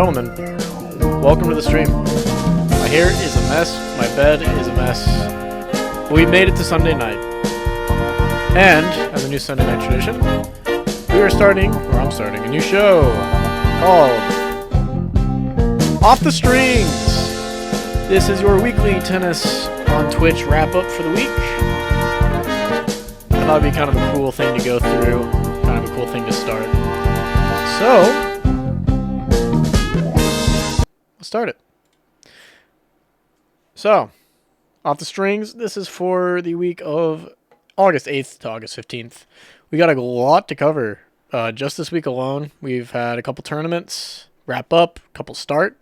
gentlemen, welcome to the stream. My hair is a mess, my bed is a mess, but we made it to Sunday night. And, as a new Sunday night tradition, I'm starting a new show called Off the Strings. This is your weekly tennis on Twitch wrap-up for the week. I thought it'd be kind of a cool thing to go through, kind of a cool thing to start. So, let's start it. So, Off the Strings, this is for the week of August 8th to August 15th. We got a lot to cover. Just this week alone, we've had a couple tournaments wrap up, a couple start,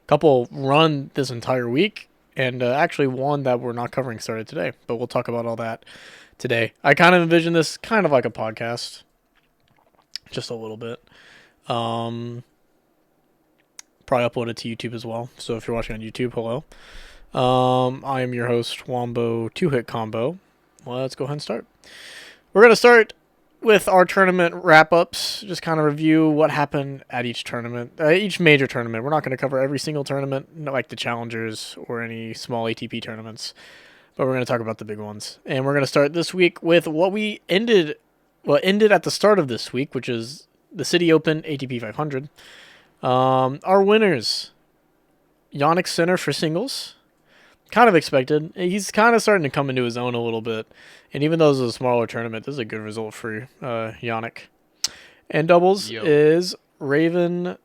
a couple run this entire week, and actually one that we're not covering started today, but we'll talk about all that today. I kind of envision this kind of like a podcast, just a little bit. Probably upload it to YouTube as well, so if you're watching on YouTube, hello. I am your host, Wombo 2-Hit Combo. Let's go ahead and start. We're going to start with our tournament wrap-ups, just kind of review what happened at each tournament, each major tournament. We're not going to cover every single tournament, not like the Challengers or any small ATP tournaments, but we're going to talk about the big ones. And we're going to start this week with what ended at the start of this week, which is the Citi Open ATP 500. Our winners, Jannik Sinner for singles, kind of expected. He's kind of starting to come into his own a little bit. And even though this is a smaller tournament, this is a good result for Jannik. And doubles is Raven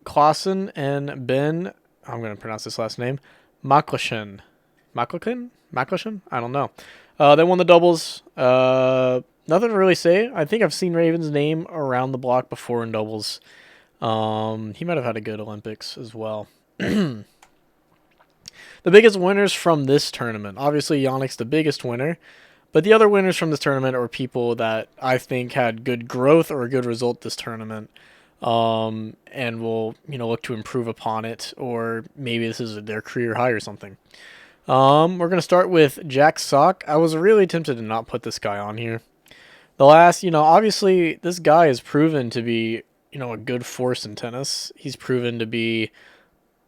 Klaassen and Ben, I'm going to pronounce this last name, Maklashen. Maklashen? I don't know. They won the doubles. Nothing to really say. I think I've seen Raven's name around the block before in doubles. He might have had a good Olympics as well. The biggest winners from this tournament. Obviously, Jannik's the biggest winner. But the other winners from this tournament are people that I think had good growth or a good result this tournament. And will, look to improve upon it. Or maybe this is their career high or something. We're going to start with Jack Sock. I was really tempted to not put this guy on here. The last, obviously this guy has proven to be, a good force in tennis. He's proven to be,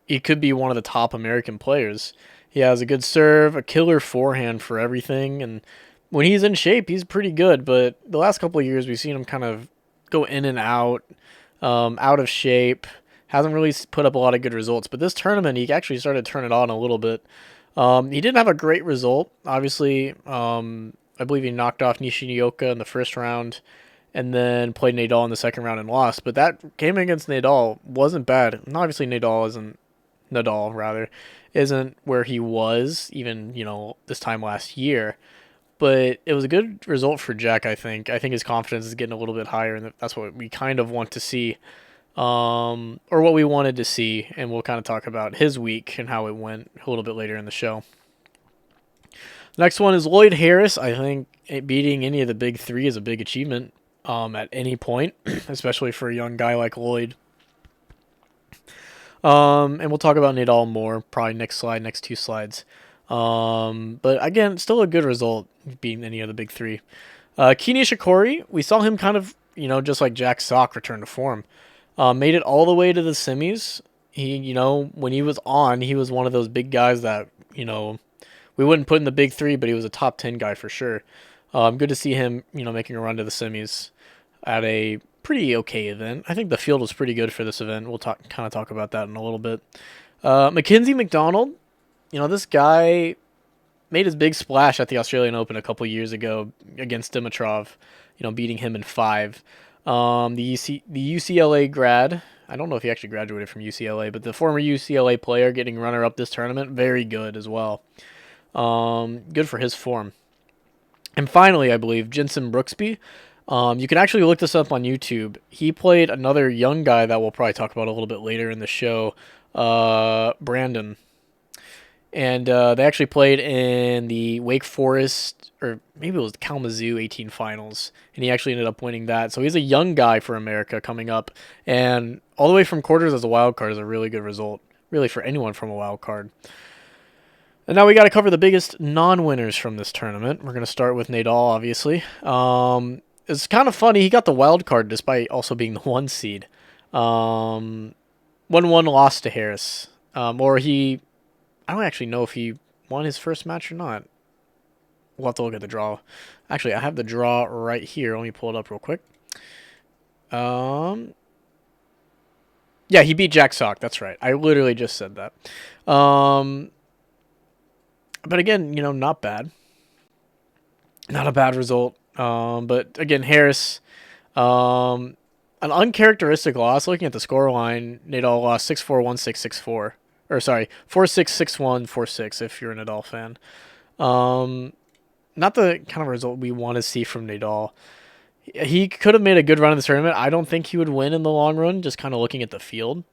he could be one of the top American players. He has a good serve, a killer forehand for everything, and when he's in shape, he's pretty good, but the last couple of years we've seen him kind of go in and out of shape, hasn't really put up a lot of good results, but this tournament he actually started to turn it on a little bit. He didn't have a great result, obviously. I believe he knocked off Nishioka in the first round and then played Nadal in the second round and lost. But that game against Nadal wasn't bad. And obviously Nadal isn't where he was even, this time last year. But it was a good result for Jack, I think. I think his confidence is getting a little bit higher, and that's what we kind of want to see. Or what we wanted to see, and we'll kind of talk about his week and how it went a little bit later in the show. Next one is Lloyd Harris. I think beating any of the big three is a big achievement at any point, especially for a young guy like Lloyd. And we'll talk about Nadal more, probably next two slides. But again, still a good result beating any of the big three. Kei Nishikori, we saw him kind of, just like Jack Sock return to form. Made it all the way to the semis. He, when he was on, he was one of those big guys that, we wouldn't put in the big three, but he was a top 10 guy for sure. Good to see him, making a run to the semis at a pretty okay event. I think the field was pretty good for this event. We'll talk about that in a little bit. Mackenzie McDonald, this guy made his big splash at the Australian Open a couple years ago against Dimitrov, beating him in 5. The UCLA grad, I don't know if he actually graduated from UCLA, but the former UCLA player getting runner-up this tournament, very good as well. Good for his form. And finally, I believe, Jensen Brooksby. You can actually look this up on YouTube. He played another young guy that we'll probably talk about a little bit later in the show, Brandon. And they actually played in the Wake Forest, or maybe it was the Kalamazoo 18 finals, and he actually ended up winning that. So he's a young guy for America coming up, and all the way from quarters as a wild card is a really good result, really for anyone from a wild card. And now we got to cover the biggest non-winners from this tournament. We're going to start with Nadal, obviously. It's kind of funny. He got the wild card despite also being the 1 seed. 1-1 lost to Harris. Or he, I don't actually know if he won his first match or not. We'll have to look at the draw. Actually, I have the draw right here. Let me pull it up real quick. Yeah, he beat Jack Sock. That's right. I literally just said that. But again, not bad. Not a bad result. But again, Harris, an uncharacteristic loss. Looking at the scoreline, Nadal lost 6-4, 1-6, 6-4. Or sorry, 4-6, 6-1, 4-6 if you're a Nadal fan. Not the kind of result we want to see from Nadal. He could have made a good run in the tournament. I don't think he would win in the long run, just kind of looking at the field.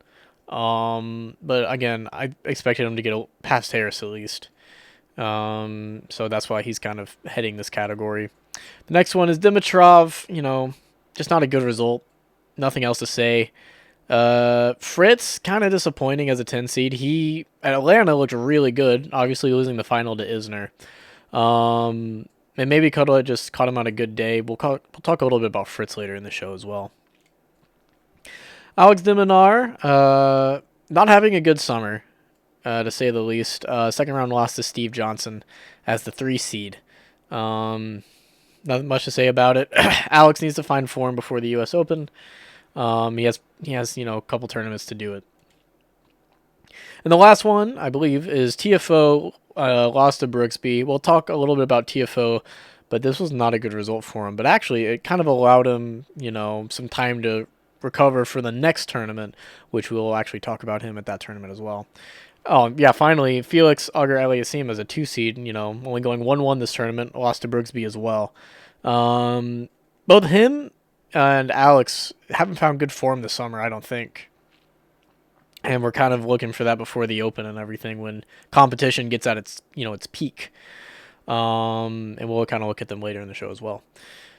But again, I expected him to get past Harris at least. So that's why he's kind of heading this category. The next one is Dimitrov. Just not a good result. Nothing else to say. Fritz, kind of disappointing as a 10 seed. He, at Atlanta, looked really good, obviously losing the final to Isner. And maybe Kudla just caught him on a good day. We'll talk a little bit about Fritz later in the show as well. Alex de Minaur, not having a good summer, to say the least. Second round loss to Steve Johnson as the 3 seed. Nothing much to say about it. Alex needs to find form before the U.S. Open. He has a couple tournaments to do it. And the last one, I believe, is TFO lost to Brooksby. We'll talk a little bit about TFO, but this was not a good result for him. But actually, it kind of allowed him, some time to recover for the next tournament, which we'll actually talk about him at that tournament as well. Oh, yeah, finally, Felix Auger-Aliassime as a 2 seed, only going 1-1 this tournament, lost to Brooksby as well. Both him and Alex haven't found good form this summer, I don't think. And we're kind of looking for that before the Open and everything when competition gets at its peak. And we'll kind of look at them later in the show as well.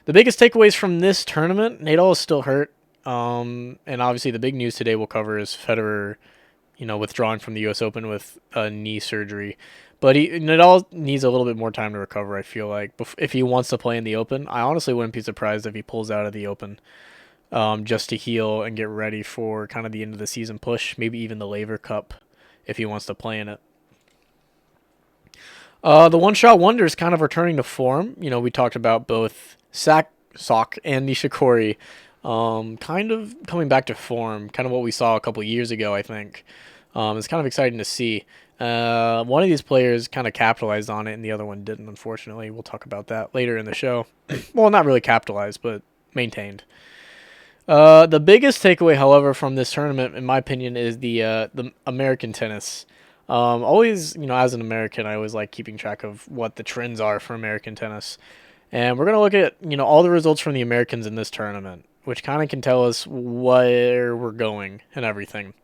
The biggest takeaways from this tournament, Nadal is still hurt. And obviously the big news today we'll cover is Federer, withdrawing from the U.S. Open with a knee surgery. But Nadal needs a little bit more time to recover, I feel like, if he wants to play in the Open. I honestly wouldn't be surprised if he pulls out of the Open. Just to heal and get ready for kind of the end of the season push, maybe even the Laver Cup if he wants to play in it. The one-shot wonders kind of returning to form. We talked about both Sock and Nishikori kind of coming back to form, kind of what we saw a couple years ago, I think. It's kind of exciting to see. One of these players kind of capitalized on it and the other one didn't, unfortunately. We'll talk about that later in the show. Well, not really capitalized, but maintained. The biggest takeaway, however, from this tournament, in my opinion, is the American tennis. Always, as an American, I always like keeping track of what the trends are for American tennis. And we're going to look at, all the results from the Americans in this tournament, which kind of can tell us where we're going and everything.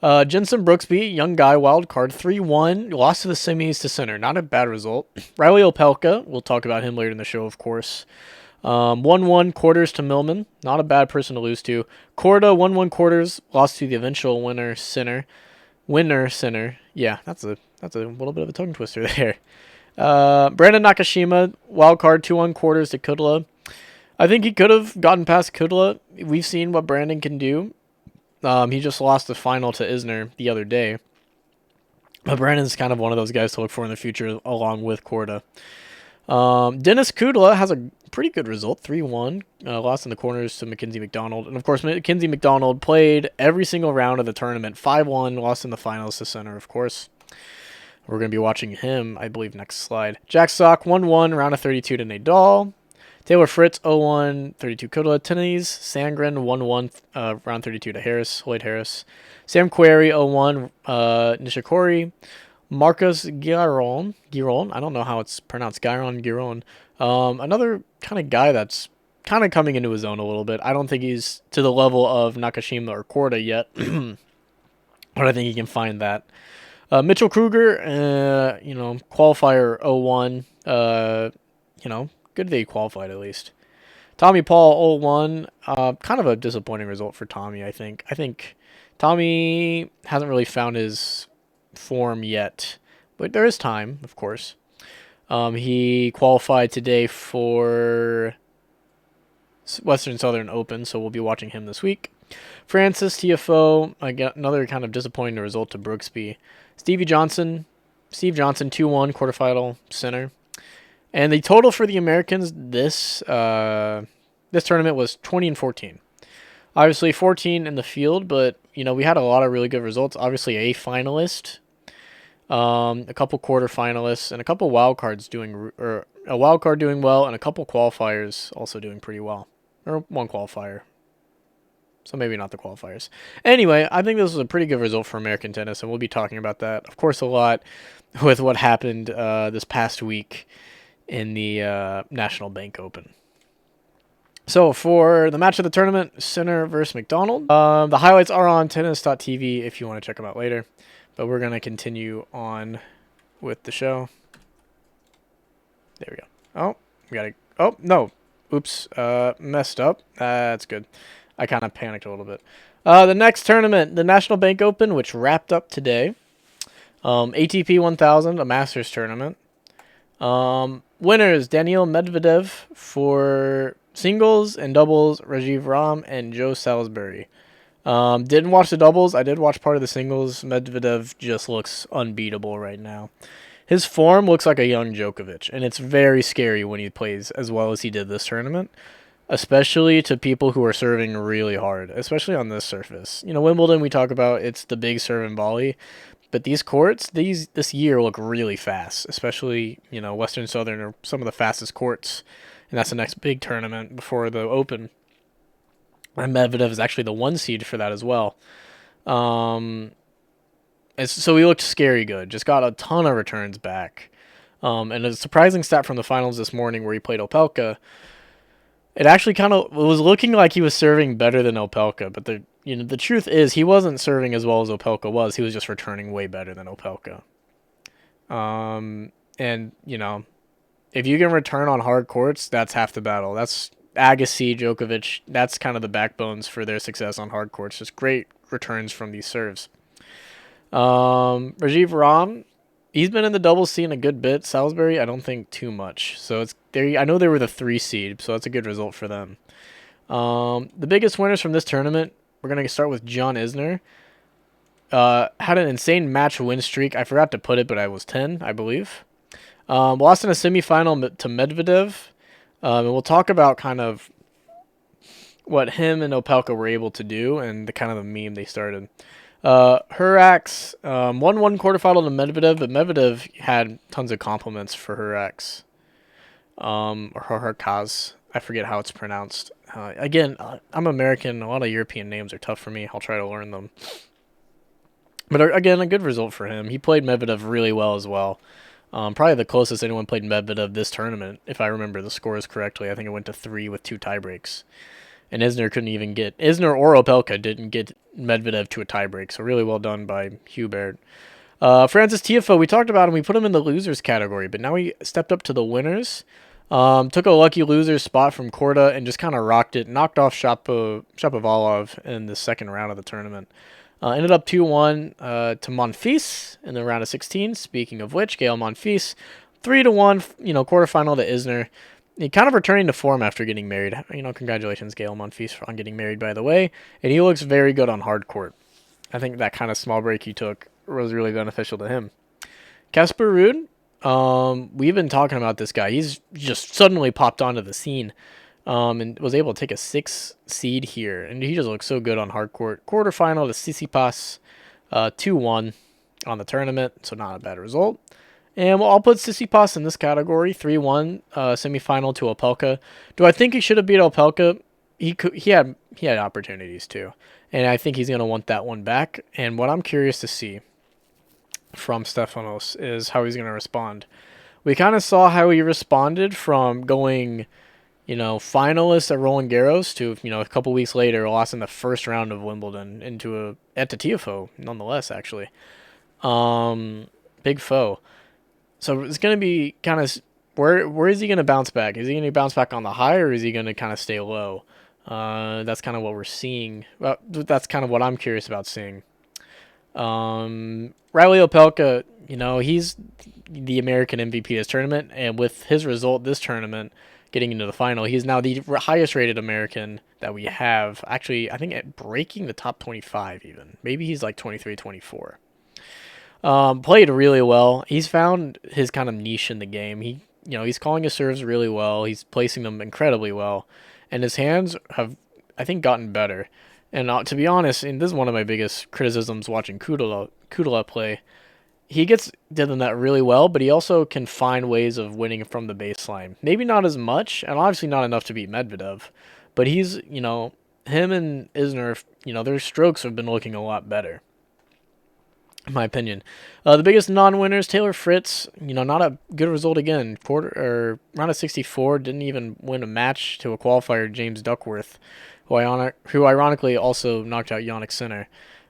Jensen Brooksby, young guy, wild card, 3-1, lost to the semis to center. Not a bad result. Riley Opelka, we'll talk about him later in the show, of course. 1-1 quarters to Millman. Not a bad person to lose to. Korda 1-1 quarters, lost to the eventual winner center. Yeah, that's a little bit of a tongue twister there. Brandon Nakashima, wild card 2-1 quarters to Kudla. I think he could have gotten past Kudla. We've seen what Brandon can do. He just lost the final to Isner the other day. But Brandon's kind of one of those guys to look for in the future along with Korda. Dennis Kudla has a pretty good result, 3-1. Lost in the corners to Mackenzie McDonald. And, of course, Mackenzie McDonald played every single round of the tournament. 5-1, lost in the finals to center, of course. We're going to be watching him, I believe, next slide. Jack Sock, 1-1, round of 32 to Nadal. Taylor Fritz, 0-1, 32 Kudla. Tennis Sandgren, 1-1, round 32 to Lloyd Harris. Sam Querrey, 0-1, Nishikori. Marcus Giron, I don't know how it's pronounced, Giron. Another kind of guy that's kind of coming into his own a little bit. I don't think he's to the level of Nakashima or Korda yet, but I think he can find that. Mitchell Kruger, qualifier 0-1, good that he qualified at least. Tommy Paul 0-1, kind of a disappointing result for Tommy, I think. I think Tommy hasn't really found his form yet, but there is time, of course. He qualified today for Western Southern Open, so we'll be watching him this week. Francis TFO, I got another kind of disappointing result to Brooksby. Steve Johnson 2-1 quarterfinal center. And the total for the Americans this tournament was 20-14. Obviously 14 in the field, but we had a lot of really good results. Obviously a finalist, a couple quarterfinalists, and a couple wild cards or a wild card doing well, and a couple qualifiers also doing pretty well, or one qualifier. So maybe not the qualifiers. Anyway, I think this was a pretty good result for American tennis, and we'll be talking about that, of course, a lot with what happened this past week in the National Bank Open. So for the match of the tournament, Sinner versus McDonald. The highlights are on tennis.tv if you want to check them out later. But we're going to continue on with the show. There we go. Oh, we got to... Oh, no. Oops. Messed up. That's good. I kind of panicked a little bit. The next tournament, the National Bank Open, which wrapped up today. ATP 1000, a Masters tournament. Winners, Daniil Medvedev for singles and doubles, Rajiv Ram and Joe Salisbury. Didn't watch the doubles. I did watch part of the singles. Medvedev just looks unbeatable right now. His form looks like a young Djokovic, and it's very scary when he plays as well as he did this tournament, especially to people who are serving really hard, especially on this surface. Wimbledon, we talk about it's the big serve and volley, but these courts, this year look really fast, especially, Western Southern are some of the fastest courts, and that's the next big tournament before the Open. And Medvedev is actually the 1 seed for that as well. So he looked scary good. Just got a ton of returns back. And a surprising stat from the finals this morning where he played Opelka. It actually was looking like he was serving better than Opelka, but the truth is he wasn't serving as well as Opelka was. He was just returning way better than Opelka. And if you can return on hard courts, that's half the battle. That's Agassi, Djokovic. That's kind of the backbones for their success on hard courts. Just great returns from these serves. Rajiv Ram, he's been in the doubles scene a good bit. Salisbury, I don't think too much. So it's there. I know they were the 3 seed, so that's a good result for them. The biggest winners from this tournament, we're gonna start with John Isner. Had an insane match win streak. I forgot to put it, but I was 10, I believe. Lost in a semifinal to Medvedev. And we'll talk about kind of what him and Opelka were able to do and the kind of the meme they started. Hurax won 1 quarterfinal to Medvedev, but Medvedev had tons of compliments for Hurax. Or Hurkacz. I forget how it's pronounced. Again, I'm American. A lot of European names are tough for me. I'll try to learn them. But again, a good result for him. He played Medvedev really well as well. Probably the closest anyone played Medvedev this tournament, if I remember the scores correctly. I think it went to 3 with 2 tiebreaks. And Isner or Opelka didn't get Medvedev to a tiebreak, so really well done by Hubert. Francis Tiafoe, we talked about him. We put him in the losers category, but now he stepped up to the winners. Took a lucky loser spot from Korda and just kind of rocked it. Knocked off Shapovalov in the second round of the tournament. Ended up 2-1 to Monfils in the round of 16. Speaking of which, Gael Monfils, 3-1, quarterfinal to Isner. He kind of returning to form after getting married. Congratulations, Gael Monfils, on getting married, by the way. And he looks very good on hard court. I think that kind of small break he took was really beneficial to him. Casper Ruud, we've been talking about this guy. He's just suddenly popped onto the scene and was able to take a 6 seed here. And he just looks so good on hard court. Quarterfinal to Tsitsipas, 2-1 on the tournament, so not a bad result. And I'll put Tsitsipas in this category, 3-1 semifinal to Opelka. Do I think he should have beat Opelka? He had opportunities too, and I think he's going to want that one back. And what I'm curious to see from Stefanos is how he's going to respond. We kind of saw how he responded from going, finalist at Roland Garros to, a couple weeks later, lost in the first round of Wimbledon at the Tiafoe, nonetheless, actually. Big foe. So it's going to be kind of, where is he going to bounce back? Is he going to bounce back on the high, or is he going to kind of stay low? That's kind of what we're seeing. Well, that's kind of what I'm curious about seeing. Riley Opelka, he's the American MVP this tournament, and with his result this tournament, getting into the final. He's now the highest rated American that we have. Actually, I think at breaking the top 25 even. Maybe he's like 23, 24. Played really well. He's found his kind of niche in the game. He's calling his serves really well. He's placing them incredibly well, and his hands have, I think, gotten better. And to be honest, and this is one of my biggest criticisms watching Kudla play. He did that really well, but he also can find ways of winning from the baseline. Maybe not as much, and obviously not enough to beat Medvedev, but him and Isner, their strokes have been looking a lot better, in my opinion. The biggest non-winners, Taylor Fritz, not a good result again. Round of 64, didn't even win a match to a qualifier, James Duckworth, who ironically also knocked out Jannik Sinner,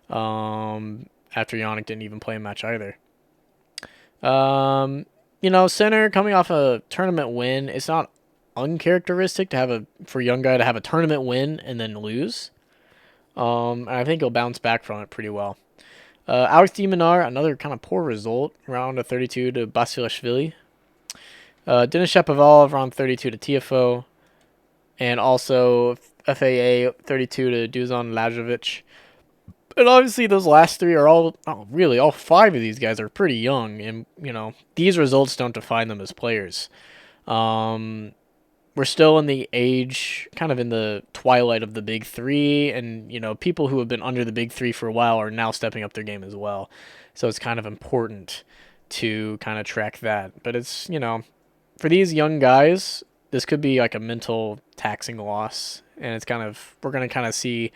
after Jannik didn't even play a match either. Sinner coming off a tournament win, it's not uncharacteristic for a young guy to have a tournament win and then lose. And I think he'll bounce back from it pretty well. Alex de Minaur, another kind of poor result, round of 32 to Basilashvili. Denis Shapovalov, round 32 to Tiafoe. And also FAA 32 to Dusan Lajovic. And obviously those last three are all five of these guys are pretty young. And, these results don't define them as players. We're still in the age, kind of in the twilight of the big three, and people who have been under the big three for a while are now stepping up their game as well. So it's kind of important to kind of track that. But it's, for these young guys, this could be like a mental taxing loss, and we're going to kind of see,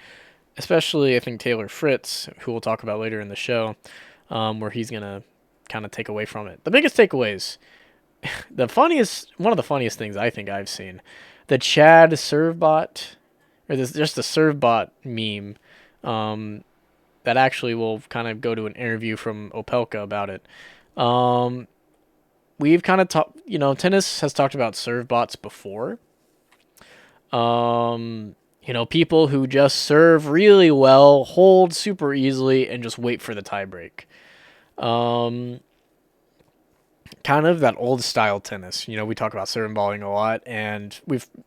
especially I think Taylor Fritz, who we'll talk about later in the show, where he's going to kind of take away from it. The biggest takeaways. One of the funniest things I think I've seen, the Chad serve bot, or just the serve bot meme, that actually will kind of go to an interview from Opelka about it. We've kind of talked, tennis has talked about serve bots before. People who just serve really well, hold super easily, and just wait for the tiebreak. Kind of that old style tennis. We talk about serve and volleying a lot, and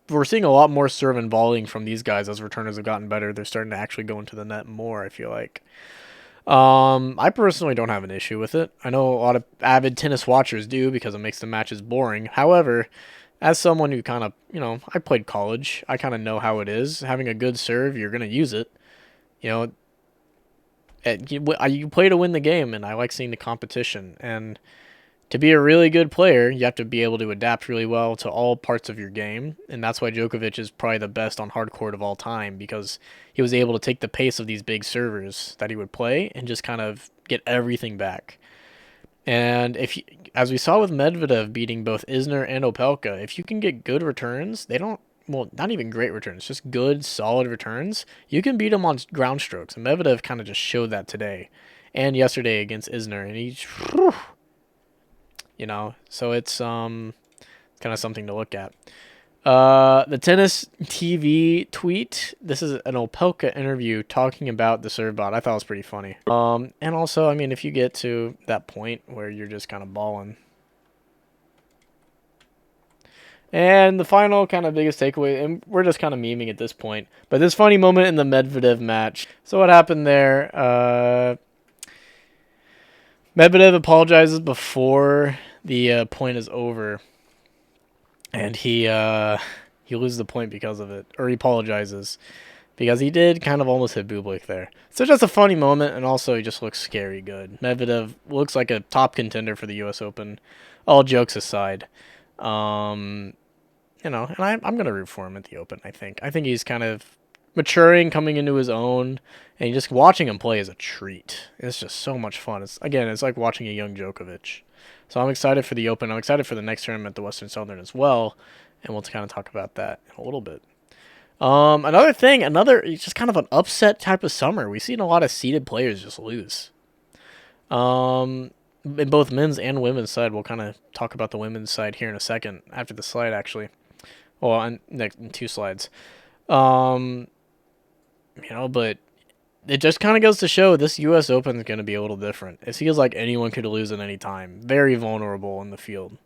we're seeing a lot more serve and volleying from these guys as returners have gotten better. They're starting to actually go into the net more, I feel like. I personally don't have an issue with it. I know a lot of avid tennis watchers do because it makes the matches boring. However, as someone who kind of, I played college, I kind of know how it is. Having a good serve, you're going to use it. You play to win the game, and I like seeing the competition. And to be a really good player, you have to be able to adapt really well to all parts of your game, and that's why Djokovic is probably the best on hard court of all time, because he was able to take the pace of these big servers that he would play and just kind of get everything back. And as we saw with Medvedev beating both Isner and Opelka, if you can get good returns, not even great returns, just good, solid returns, you can beat him on ground strokes. And Medvedev kind of just showed that today and yesterday against Isner, and so it's kind of something to look at. The Tennis TV tweet, this is an Opelka interview talking about the serve bot. I thought it was pretty funny. And also, if you get to that point where you're just kind of balling. And the final kind of biggest takeaway, and we're just kind of memeing at this point, but this funny moment in the Medvedev match. So what happened there? Medvedev apologizes before the point is over, and he loses the point because of it, or he apologizes because he did kind of almost hit Bublik there. So just a funny moment, and also he just looks scary good. Medvedev looks like a top contender for the U.S. Open, all jokes aside. And I'm gonna root for him at the Open. I think he's kind of maturing, coming into his own, and just watching him play is a treat. It's just so much fun. It's like watching a young Djokovic. So I'm excited for the Open. I'm excited for the next tournament, the Western Southern as well, and we'll kind of talk about that in a little bit. It's just kind of an upset type of summer. We've seen a lot of seeded players just lose. In both men's and women's side. We'll kind of talk about the women's side here in a second, after the slide actually. Well, in two slides. But it just kind of goes to show this U.S. Open is going to be a little different. It feels like anyone could lose at any time. Very vulnerable in the field.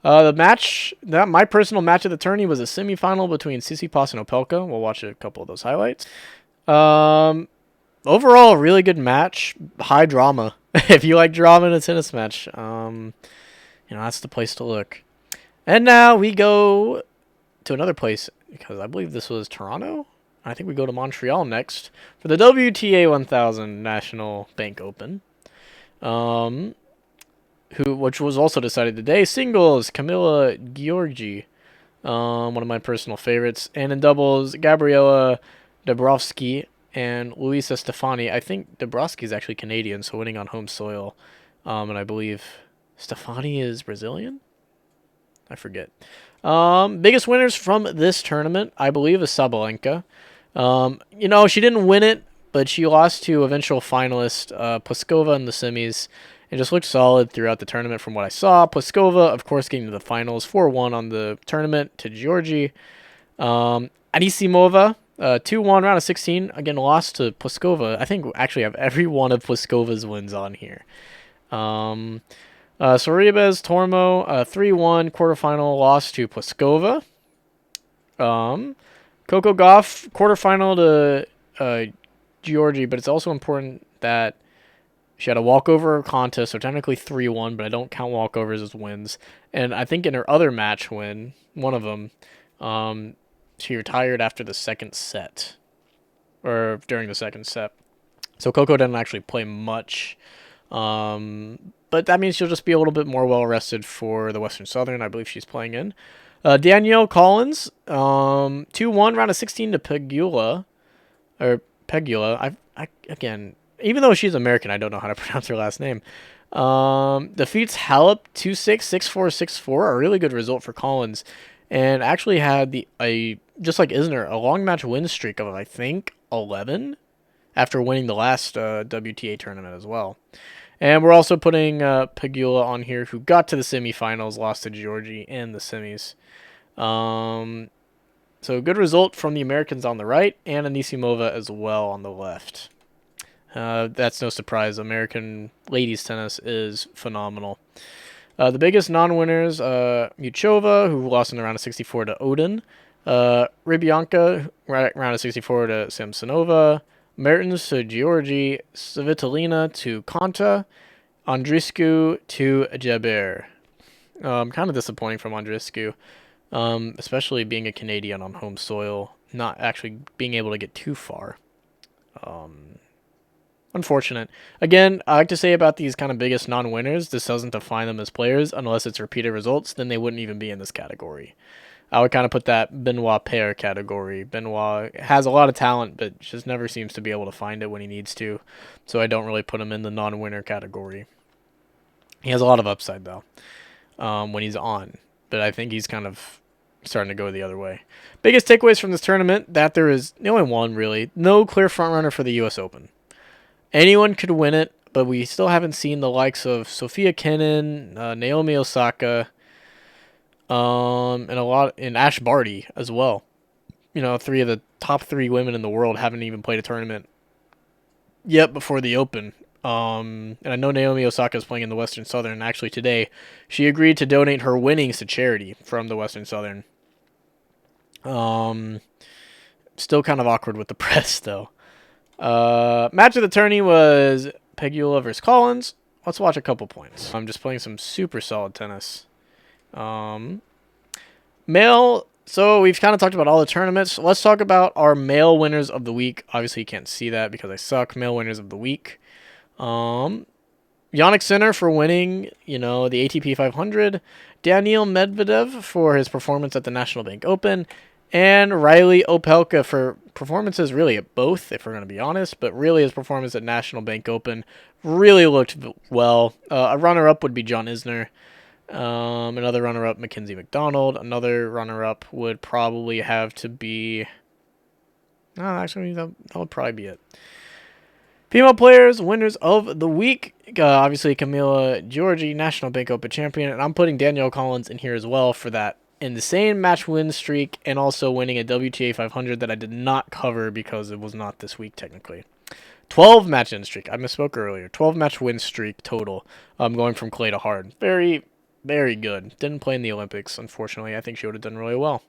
The match, my personal match of the tourney was a semifinal between Tsitsipas and Opelka. We'll watch a couple of those highlights. Overall, a really good match. High drama. If you like drama in a tennis match, that's the place to look. And now we go to another place, because I believe this was Toronto. I think we go to Montreal next for the WTA 1000 National Bank Open. Which was also decided today. Singles, Camila Giorgi, one of my personal favorites. And in doubles, Gabriela Dabrowski and Luisa Stefani. I think Dabrowski is actually Canadian, so winning on home soil. And I believe Stefani is Brazilian? I forget. Biggest winners from this tournament, I believe, is Sabalenka. She didn't win it, but she lost to eventual finalist Pliskova in the semis. It just looked solid throughout the tournament from what I saw. Pliskova, of course, getting to the finals, 4-1 on the tournament to Georgie. Anisimova, 2-1 round of 16. Again, lost to Pliskova. I think actually have every one of Pliskova's wins on here. Sorribes Tormo, 3-1 quarterfinal loss to Pliskova. Coco Gauff, quarterfinal to Georgie, but it's also important that she had a walkover contest, so technically 3-1, but I don't count walkovers as wins. And I think in her other match win, one of them, she retired after the second set, or during the second set. So Coco didn't actually play much. But that means she'll just be a little bit more well-rested for the Western Southern. I believe she's playing in. Danielle Collins, 2-1 round of 16 to Pegula. Again, even though she's American, I don't know how to pronounce her last name. Defeats Halep 2-6, 6-4, 6-4. A really good result for Collins. And actually had just like Isner, a long match win streak of, I think, 11 after winning the last WTA tournament as well. And we're also putting Pegula on here, who got to the semifinals, lost to Georgie in the semis. So good result from the Americans on the right, and Anisimova as well on the left. That's no surprise. American ladies tennis is phenomenal. The biggest non-winners, Muchova, who lost in the round of 64 to Odin. Rybyanka, round of 64 to Samsonova. Mertens to Georgie. Svitolina to Konta. Andreescu to Jabeur. Kind of disappointing from Andreescu, especially being a Canadian on home soil, not actually being able to get too far. Unfortunate. Again, I like to say about these kind of biggest non-winners, this doesn't define them as players unless it's repeated results, then they wouldn't even be in this category. I would kind of put that Benoit Paire category. Benoit has a lot of talent, but just never seems to be able to find it when he needs to, so I don't really put him in the non-winner category. He has a lot of upside, though, when he's on, but I think he's kind of starting to go the other way. Biggest takeaways from this tournament, that there is only one, really. No clear frontrunner for the U.S. Open. Anyone could win it, but we still haven't seen the likes of Sophia Kenin, Naomi Osaka, and Ash Barty as well. Three of the top 3 women in the world haven't even played a tournament yet before the Open. And I know Naomi Osaka is playing in the Western Southern, and actually today she agreed to donate her winnings to charity from the Western Southern. Still kind of awkward with the press, though. Match of the tourney was Pegula versus Collins. Let's watch a couple points. I'm just playing some super solid tennis. Male, so we've kind of talked about all the tournaments. Let's talk about our male winners of the week. Obviously, you can't see that because I suck. Male winners of the week. Yannick Sinner for winning, the ATP 500. Daniil Medvedev for his performance at the National Bank Open. And Riley Opelka for performances really at both, if we're going to be honest. But really his performance at National Bank Open really looked well. A runner-up would be John Isner. Another runner-up, Mackenzie McDonald. Another runner-up would probably have to be... No, actually, that would probably be it. Female players, winners of the week. Obviously, Camila Giorgi, National Bank Open champion. And I'm putting Danielle Collins in here as well for that insane match win streak and also winning a WTA 500 that I did not cover because it was not this week, technically. 12 match win streak. I misspoke earlier. 12 match win streak total. Going from clay to hard. Very, Very good. Didn't play in the Olympics, unfortunately. I think she would have done really well.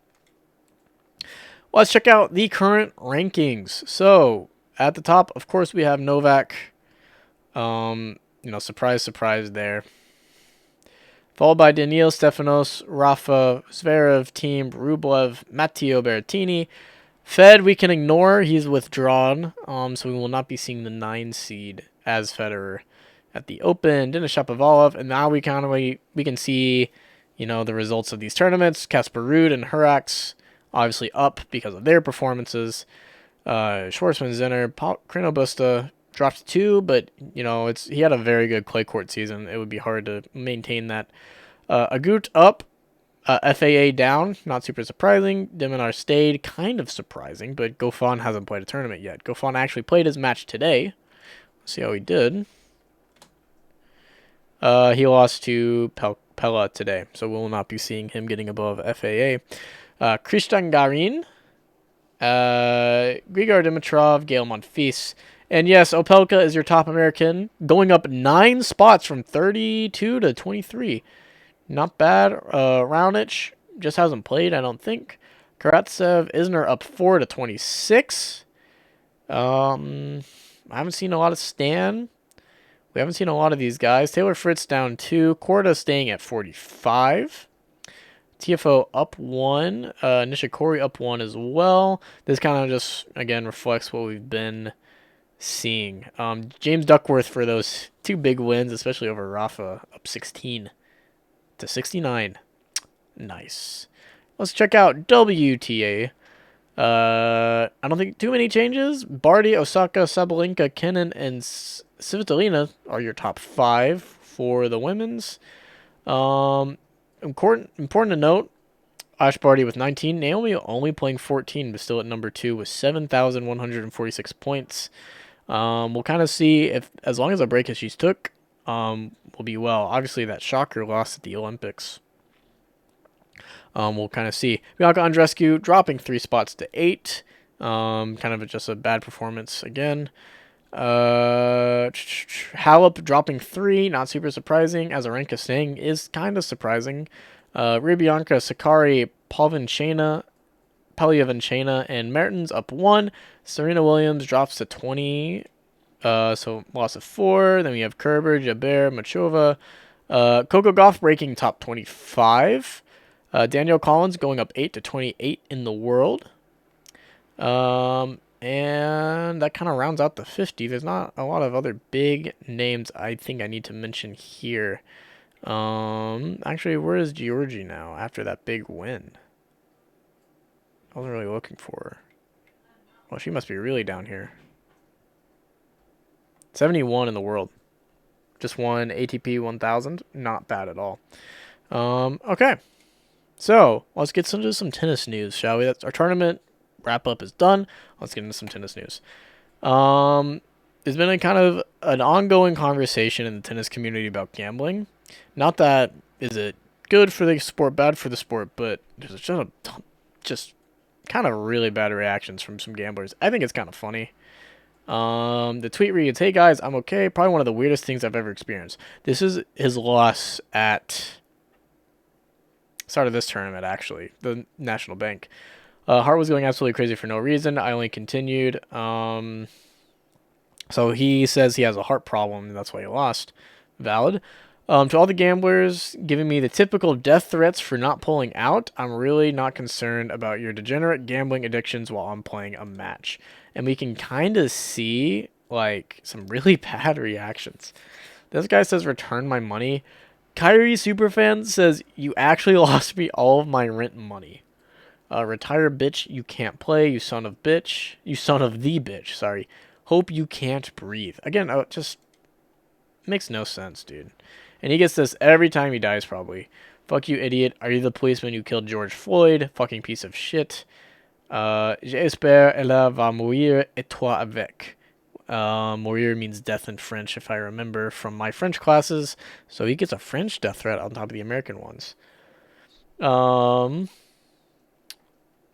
Let's check out the current rankings. So, at the top, of course, we have Novak. Surprise, surprise there. Followed by Daniil Stefanos, Rafa, Zverev, Thiem, Rublev, Matteo Berrettini. Fed, we can ignore. He's withdrawn, so we will not be seeing the 9 seed as Federer at the Open. Denis Shapovalov, and now we can see, the results of these tournaments. Casper Ruud and Hurax obviously up because of their performances. Schwartzman, Zinner, Krino Busta dropped 2, but he had a very good clay court season. It would be hard to maintain that. Agut up, FAA down, not super surprising. Diminar stayed, kind of surprising, but Goffin hasn't played a tournament yet. Goffin actually played his match today. Let's see how he did. He lost to Pella today, so we'll not be seeing him getting above FAA. Christian Garin, Grigor Dimitrov, Gael Monfils. And yes, Opelka is your top American, going up 9 spots from 32 to 23. Not bad. Raonic just hasn't played, I don't think. Karatsev, Isner up 4 to 26. I haven't seen a lot of Stan. We haven't seen a lot of these guys. Taylor Fritz down 2. Korda staying at 45. TFO up 1. Nishikori up 1 as well. This kind of just, again, reflects what we've been seeing. James Duckworth for those 2 big wins, especially over Rafa, up 16 to 69. Nice. Let's check out WTA. I don't think too many changes. Barty, Osaka, Sabalenka, Kenin, and Svitolina are your top 5 for the women's. Important to note, Ash Barty with 19. Naomi only playing 14, but still at number 2 with 7,146 points. We'll kind of see if, as long as the break as she's took, will be well. Obviously, that shocker loss at the Olympics. We'll kind of see. Bianca Andreescu dropping 3 spots to 8. Kind of just a bad performance again. Halep dropping 3, not super surprising. Azarenka staying is kind of surprising. Rybianka, Sakari, Paliavanchena, and Mertens up 1. Serena Williams drops to 20. So loss of 4. Then we have Kerber, Jabeur, Machova. Coco Gauff breaking top 25. Danielle Collins going up 8 to 28 in the world. And that kind of rounds out the 50. There's not a lot of other big names I think I need to mention here. Actually, where is Georgie now after that big win? I wasn't really looking for her. Well, she must be really down here. 71 in the world. Just won ATP 1000. Not bad at all. Okay. So, let's get into some tennis news, shall we? That's our tournament wrap-up is done. Let's get into some tennis news. There's been a kind of an ongoing conversation in the tennis community about gambling. Not that is it good for the sport, bad for the sport, but there's just kind of really bad reactions from some gamblers. I think it's kind of funny. The tweet reads, "Hey guys, I'm okay. Probably one of the weirdest things I've ever experienced." This is his loss at start of this tournament, actually, the National Bank. Hart was going absolutely crazy for no reason. I only continued. So he says he has a heart problem, and that's why he lost. Valid. To all the gamblers giving me the typical death threats for not pulling out, I'm really not concerned about your degenerate gambling addictions while I'm playing a match. And we can kind of see, like, some really bad reactions. This guy says, "Return my money." Kyrie Superfan says, "You actually lost me all of my rent money. Retire, bitch. You can't play, you son of bitch. You son of the bitch, sorry. Hope you can't breathe." Again, just makes no sense, dude. And he gets this every time he dies, probably. "Fuck you, idiot. Are you the policeman who killed George Floyd? Fucking piece of shit. J'espère elle va mourir et toi avec." Mourir means death in French, if I remember from my French classes. So he gets a French death threat on top of the American ones.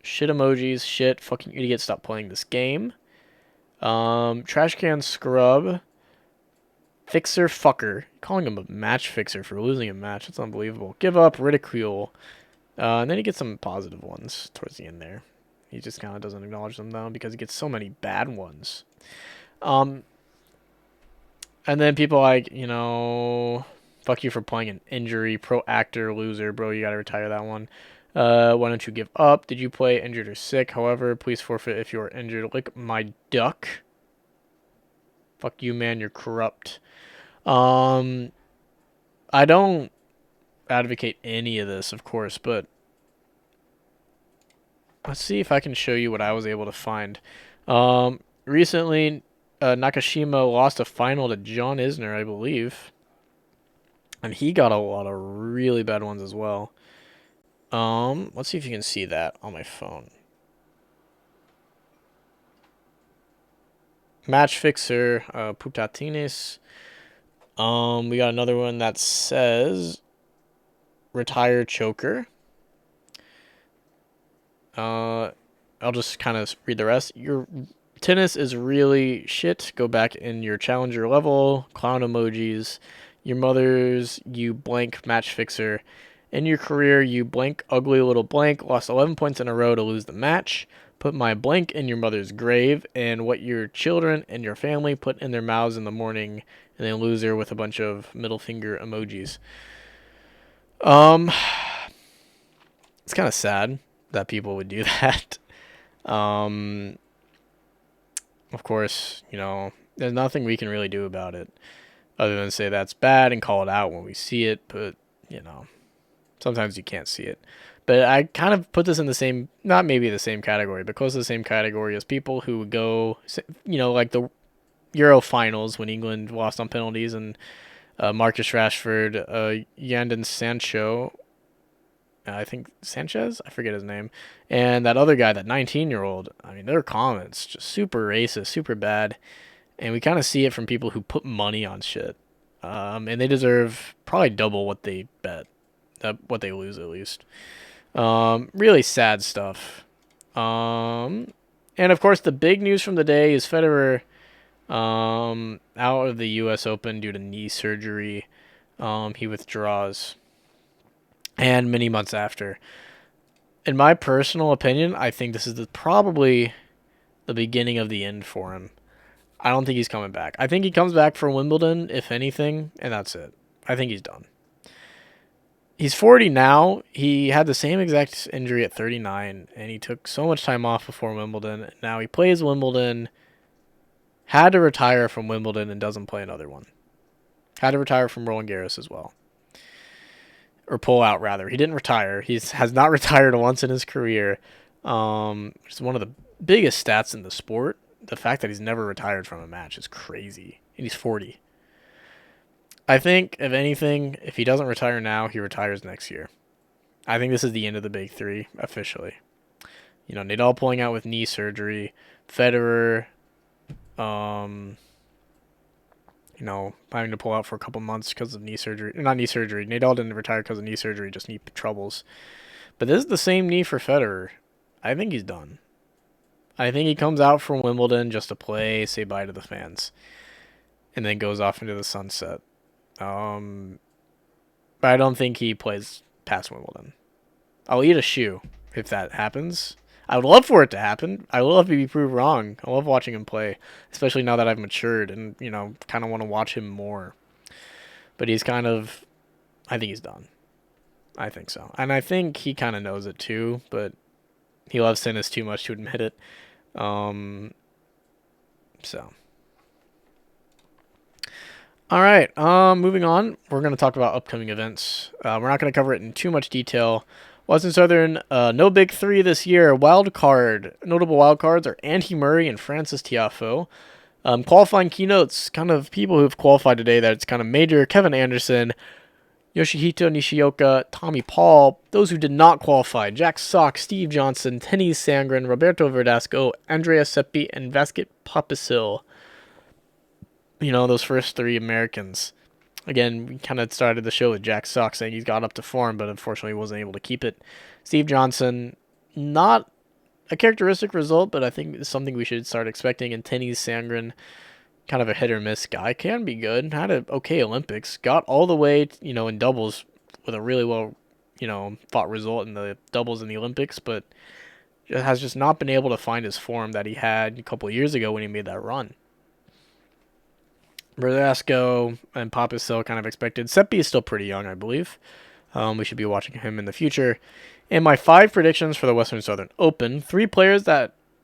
Shit emojis. Shit. Fucking idiot. Stop playing this game. Trash can scrub. Fixer fucker. Calling him a match fixer for losing a match. That's unbelievable. Give up, ridicule. And then he gets some positive ones towards the end there. He just kind of doesn't acknowledge them, though, because he gets so many bad ones. And then people like, fuck you for playing an injury. Pro actor, loser. Bro, you gotta retire that one. Why don't you give up? Did you play injured or sick? However, please forfeit if you are injured. Lick my duck. Fuck you, man. You're corrupt. I don't advocate any of this, of course, but let's see if I can show you what I was able to find. Recently, Nakashima lost a final to John Isner, I believe. And he got a lot of really bad ones as well. Let's see if you can see that on my phone. Match fixer, Putatines. We got another one that says retire choker. I'll just kind of read the rest. Your tennis is really shit. Go back in your challenger level. Clown emojis. Your mother's, you blank match fixer. In your career, you blank ugly little blank. Lost 11 points in a row to lose the match. Put my blank in your mother's grave. And what your children and your family put in their mouths in the morning. And then loser with a bunch of middle finger emojis. It's kind of sad that people would do that. Of course, there's nothing we can really do about it other than say that's bad and call it out when we see it. But, sometimes you can't see it. But I kind of put this in the same, not maybe the same category, but close to the same category as people who would go, like the Euro finals when England lost on penalties and Marcus Rashford, Yandon Sancho, I think Sanchez, I forget his name, and that other guy, that 19-year-old. I mean, their comments just super racist, super bad, and we kind of see it from people who put money on shit, and they deserve probably double what they bet, what they lose at least. Really sad stuff. And of course, the big news from the day is Federer out of the U.S. Open due to knee surgery. He withdraws. And many months after. In my personal opinion, I think this is probably the beginning of the end for him. I don't think he's coming back. I think he comes back for Wimbledon, if anything, and that's it. I think he's done. He's 40 now. He had the same exact injury at 39, and he took so much time off before Wimbledon. Now he plays Wimbledon, had to retire from Wimbledon, and doesn't play another one. Had to retire from Roland Garros as well. Or pull out, rather. He didn't retire. He has not retired once in his career. Which is one of the biggest stats in the sport. The fact that he's never retired from a match is crazy. And he's 40. I think, if anything, if he doesn't retire now, he retires next year. I think this is the end of the big three, officially. Nadal pulling out with knee surgery. Federer, having to pull out for a couple months because of knee surgery. Not knee surgery. Nadal didn't retire because of knee surgery, just knee troubles. But this is the same knee for Federer. I think he's done. I think he comes out from Wimbledon just to play, say bye to the fans, and then goes off into the sunset. But I don't think he plays past Wimbledon. I'll eat a shoe if that happens. I would love for it to happen. I would love to be proved wrong. I love watching him play, especially now that I've matured and, kind of want to watch him more. But I think he's done. I think so. And I think he kind of knows it too, but he loves tennis too much to admit it. All right, moving on. We're going to talk about upcoming events. We're not going to cover it in too much detail. Western Southern, no big three this year. Notable wild cards are Andy Murray and Francis Tiafoe. Qualifying keynotes, kind of people who've qualified today that it's kind of major. Kevin Anderson, Yoshihito Nishioka, Tommy Paul. Those who did not qualify, Jack Sock, Steve Johnson, Tennis Sangren, Roberto Verdasco, Andrea Seppi, and Vasquez Papasil. Those first three Americans. Again, we kind of started the show with Jack Sock saying he's got up to form, but unfortunately wasn't able to keep it. Steve Johnson, not a characteristic result, but I think it's something we should start expecting. And Tennis Sangren, kind of a hit or miss guy. Can be good. Had an okay Olympics. Got all the way, in doubles with a really well, fought result in the doubles in the Olympics, but has just not been able to find his form that he had a couple of years ago when he made that run. Verdasco and Papasil kind of expected. Seppi is still pretty young, I believe. We should be watching him in the future. And my 5 predictions for the Western Southern Open: 3 players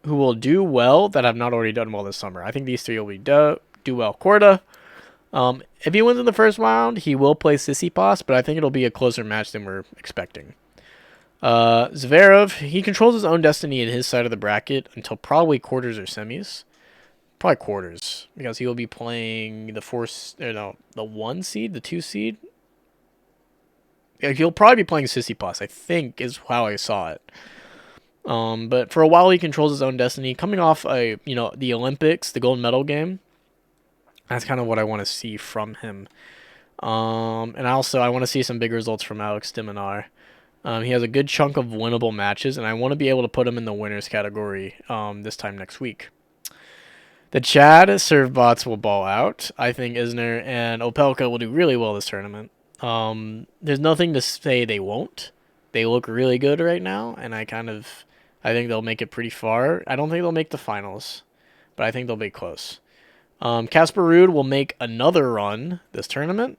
who will do well that have not already done well this summer. I think these 3 will be do well. Korda, if he wins in the first round, he will play Tsitsipas, but I think it'll be a closer match than we're expecting. Zverev, he controls his own destiny in his side of the bracket until probably quarters or semis. Probably quarters, because he will be playing the 1 seed, the 2 seed. Yeah, he'll probably be playing Tsitsipas, I think, is how I saw it. But for a while, he controls his own destiny. Coming off the Olympics, the gold medal game, that's kind of what I want to see from him. And also, I want to see some big results from Alex de Minaur. He has a good chunk of winnable matches, and I want to be able to put him in the winners category this time next week. The Chad serve bots will ball out. I think Isner and Opelka will do really well this tournament. There's nothing to say they won't. They look really good right now, and I think they'll make it pretty far. I don't think they'll make the finals, but I think they'll be close. Casper Ruud will make another run this tournament,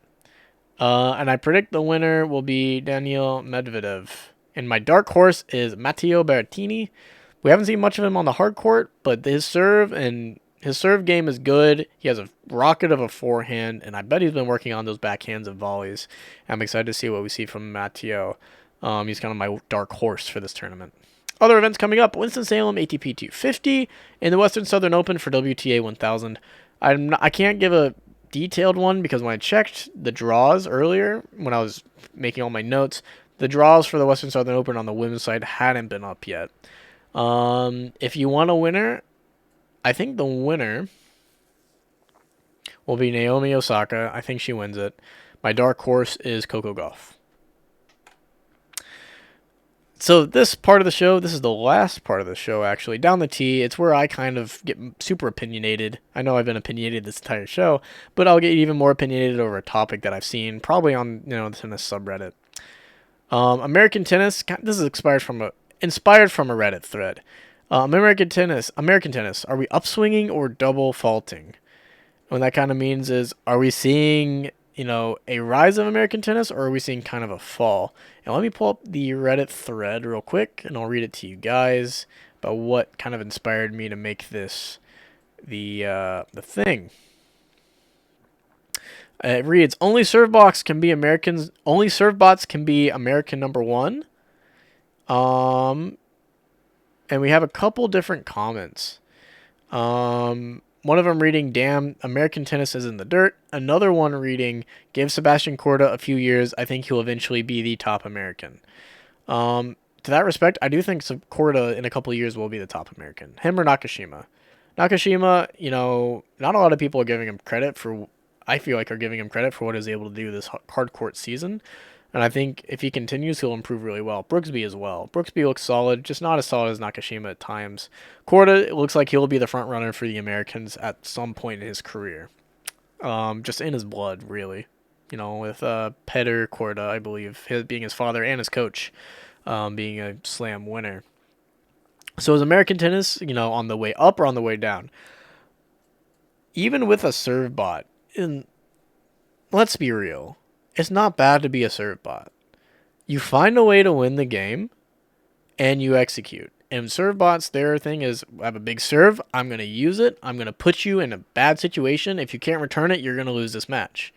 and I predict the winner will be Daniil Medvedev. And my dark horse is Matteo Berrettini. We haven't seen much of him on the hard court, but his serve game is good. He has a rocket of a forehand, and I bet he's been working on those backhands and volleys. I'm excited to see what we see from Matteo. He's kind of my dark horse for this tournament. Other events coming up: Winston-Salem ATP 250 and the Western Southern Open for WTA 1000. I can't give a detailed one because when I checked the draws earlier, when I was making all my notes, the draws for the Western Southern Open on the women's side hadn't been up yet. If you want a winner, I think the winner will be Naomi Osaka. I think she wins it. My dark horse is Coco Gauff. So this part of the show, this is the last part of the show, actually. Down the tee, it's where I kind of get super opinionated. I know I've been opinionated this entire show, but I'll get even more opinionated over a topic that I've seen, probably on the tennis subreddit. American tennis, this is inspired from a Reddit thread. American tennis, are we upswinging or double faulting? What that kind of means is, are we seeing a rise of American tennis, or are we seeing kind of a fall? And let me pull up the Reddit thread real quick, and I'll read it to you guys about what kind of inspired me to make this the thing. It reads: only serve bots can be American number 1. And we have a couple different comments. One of them reading, "Damn, American tennis is in the dirt." Another one reading, "Give Sebastian Korda a few years. I think he'll eventually be the top American." To that respect, I do think Korda in a couple of years will be the top American. Him or Nakashima. Nakashima, not a lot of people are giving him credit for, I feel like, are giving him credit for what he's able to do this hard court season. And I think if he continues, he'll improve really well. Brooksby as well. Brooksby looks solid, just not as solid as Nakashima at times. Korda, it looks like he'll be the front runner for the Americans at some point in his career. Just in his blood, really. With Federer, Korda, I believe, being his father and his coach, being a slam winner. So is American tennis, on the way up or on the way down? Even with a serve bot, let's be real. It's not bad to be a serve bot. You find a way to win the game, and you execute. And serve bots, their thing is, I have a big serve, I'm going to use it, I'm going to put you in a bad situation. If you can't return it, you're going to lose this match.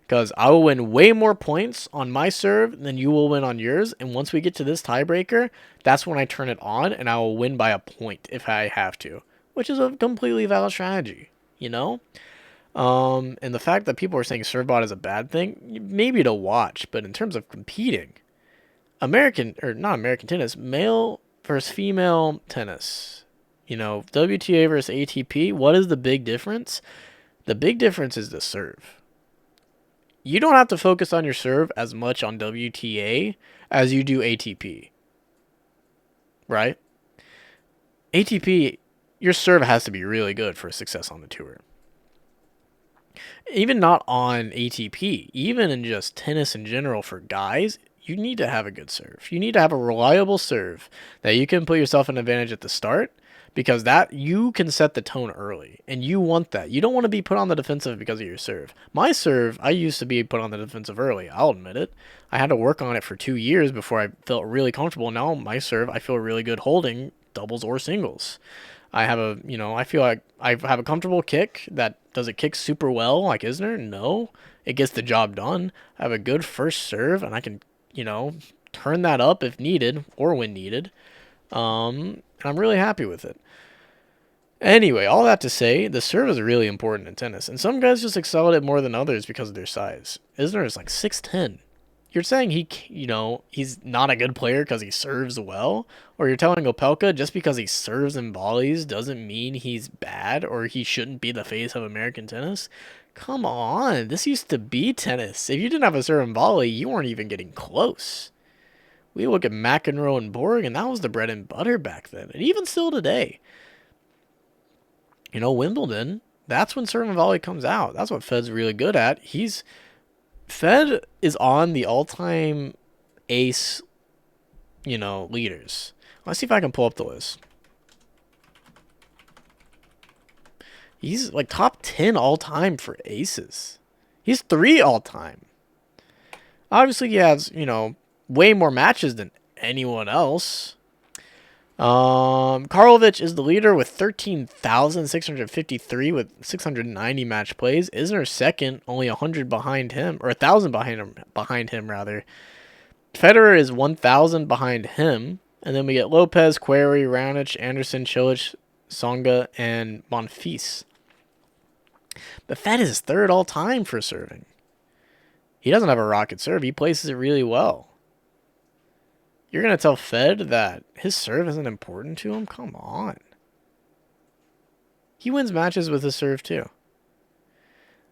Because I will win way more points on my serve than you will win on yours. And once we get to this tiebreaker, that's when I turn it on, and I will win by a point if I have to. Which is a completely valid strategy, And the fact that people are saying serve bot is a bad thing, maybe to watch, but in terms of competing, not American tennis, male versus female tennis, WTA versus ATP, what is the big difference? The big difference is the serve. You don't have to focus on your serve as much on WTA as you do ATP, right? ATP, your serve has to be really good for success on the tour. Even not on ATP, even in just tennis in general for guys, you need to have a good serve. You need to have a reliable serve that you can put yourself in advantage at the start because that you can set the tone early and you want that. You don't want to be put on the defensive because of your serve. My serve, I used to be put on the defensive early. I'll admit it. I had to work on it for 2 years before I felt really comfortable. Now my serve, I feel really good holding doubles or singles. I feel like I have a comfortable kick that does it kick super well like Isner? No. It gets the job done. I have a good first serve and I can, turn that up if needed or when needed. And I'm really happy with it. Anyway, all that to say, the serve is really important in tennis, and some guys just excel at it more than others because of their size. Isner is like 6'10". You're saying he's not a good player because he serves well, or you're telling Opelka just because he serves and volleys doesn't mean he's bad or he shouldn't be the face of American tennis? Come on, this used to be tennis. If you didn't have a serve and volley, you weren't even getting close. We look at McEnroe and Borg, and that was the bread and butter back then, and even still today. Wimbledon, that's when serve and volley comes out. That's what Fed's really good at. Fed is on the all-time ace, leaders. Let's see if I can pull up the list. He's like top 10 all-time for aces. He's 3 all-time. Obviously, he has, way more matches than anyone else. Karlovic is the leader with 13,653 with 690 match plays. Isner second, only 100 behind him, or 1,000 behind him rather. Federer is 1,000 behind him, and then we get Lopez, Query, Raonic, Anderson, Cilic, Songa, and Monfils. But Fed is third all time for serving. He doesn't have a rocket serve. He places it really well. You're going to tell Fed that his serve isn't important to him? Come on. He wins matches with his serve too.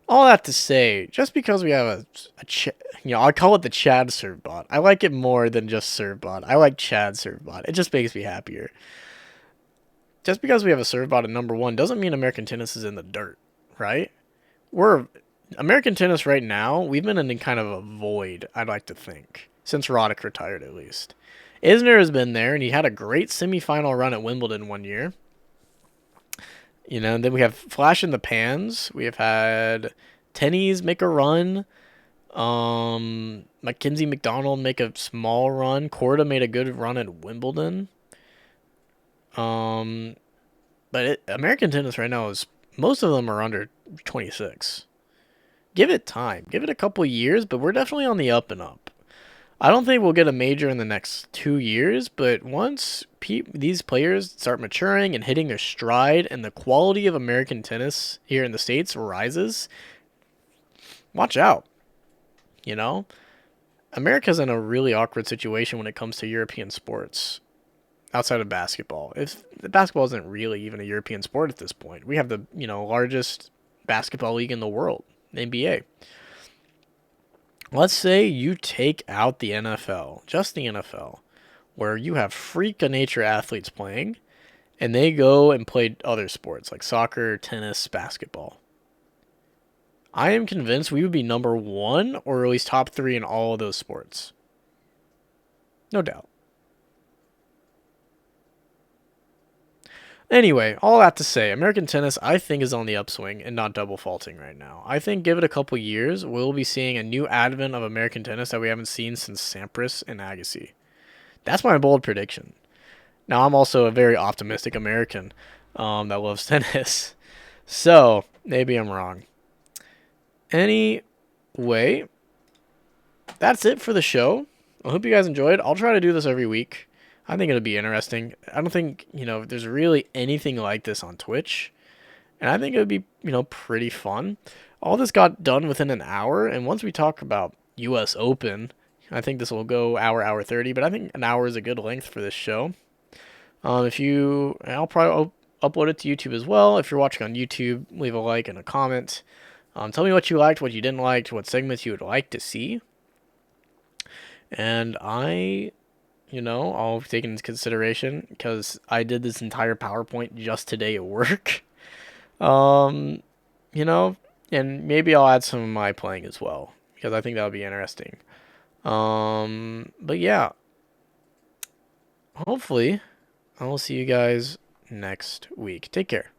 All that to say, just because we have I call it the Chad serve bot. I like it more than just serve bot. I like Chad serve bot. It just makes me happier. Just because we have a serve bot at number 1 doesn't mean American tennis is in the dirt, right? American tennis right now, we've been in kind of a void, I'd like to think, since Roddick retired at least. Isner has been there, and he had a great semifinal run at Wimbledon one year. And then we have flash in the pans. We have had Tennies make a run. Mackenzie McDonald make a small run. Korda made a good run at Wimbledon. American tennis right now most of them are under 26. Give it time. Give it a couple years, but we're definitely on the up and up. I don't think we'll get a major in the next 2 years, but once these players start maturing and hitting their stride and the quality of American tennis here in the States rises, watch out. America's in a really awkward situation when it comes to European sports outside of basketball. If the basketball isn't really even a European sport at this point, we have the, largest basketball league in the world, the NBA. Let's say you take out the NFL, just the NFL, where you have freak of nature athletes playing, and they go and play other sports like soccer, tennis, basketball. I am convinced we would be number 1 or at least top 3 in all of those sports. No doubt. Anyway, all that to say, American tennis, I think, is on the upswing and not double faulting right now. I think give it a couple years, we'll be seeing a new advent of American tennis that we haven't seen since Sampras and Agassi. That's my bold prediction. Now, I'm also a very optimistic American that loves tennis. So, maybe I'm wrong. Anyway, that's it for the show. I hope you guys enjoyed. I'll try to do this every week. I think it'll be interesting. I don't think, there's really anything like this on Twitch. And I think it would be, pretty fun. All this got done within an hour. And once we talk about U.S. Open, I think this will go hour 30. But I think an hour is a good length for this show. I'll probably upload it to YouTube as well. If you're watching on YouTube, leave a like and a comment. Tell me what you liked, what you didn't like, what segments you would like to see. And I'll take it into consideration because I did this entire PowerPoint just today at work. If and maybe I'll add some of my playing as well because I think that would be interesting. But yeah, hopefully I will see you guys next week. Take care.